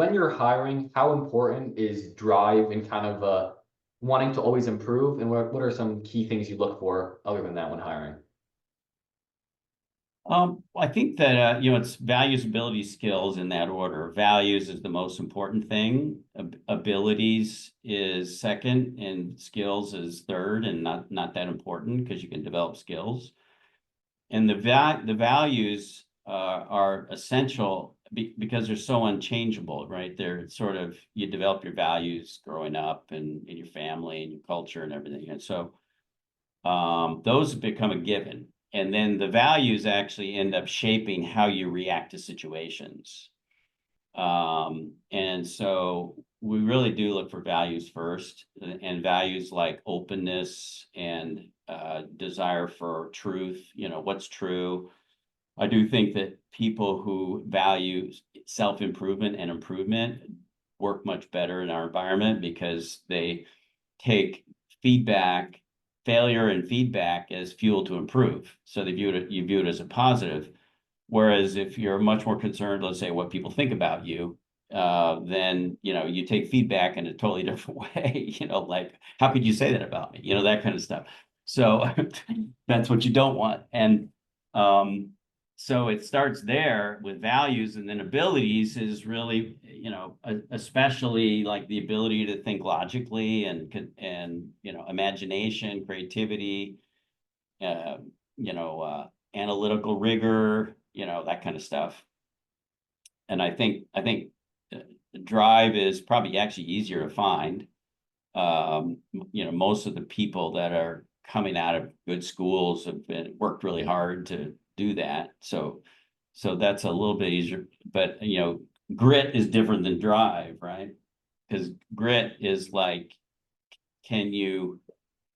When you're hiring, how important is drive and kind of wanting to always improve? And what are some key things you look for other than that when hiring? I think that it's values, abilities, skills in that order. Values is the most important thing. Abilities is second, and skills is third, and not that important because you can develop skills. And the values are essential because they're so unchangeable, right? They're sort of you develop your values growing up and in your family and your culture and everything, and so those become a given. And then the values actually end up shaping how you react to situations. And so we really do look for values first, and values like openness and desire for truth, what's true. I do think that people who value self-improvement and improvement work much better in our environment because they take feedback, failure and feedback as fuel to improve. So you view it as a positive. Whereas if you're much more concerned, let's say, what people think about you, then you take feedback in a totally different way. Like, how could you say that about me? That kind of stuff. So that's what you don't want. And so it starts there with values, and then abilities is really, especially like the ability to think logically and imagination, creativity, uh, analytical rigor, that kind of stuff. And I think drive is probably actually easier to find. Most of the people that are coming out of good schools have worked really hard to do that. So that's a little bit easier. But grit is different than drive, right? Because grit is like, can you,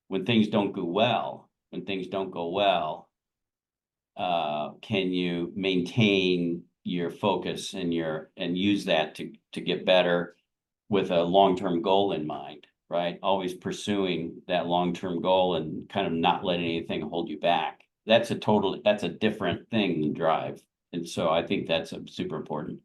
when things don't go well, can you maintain your focus and use that to get better with a long-term goal in mind, right? Always pursuing that long-term goal and kind of not letting anything hold you back. That's a different thing than drive. And so I think that's super important.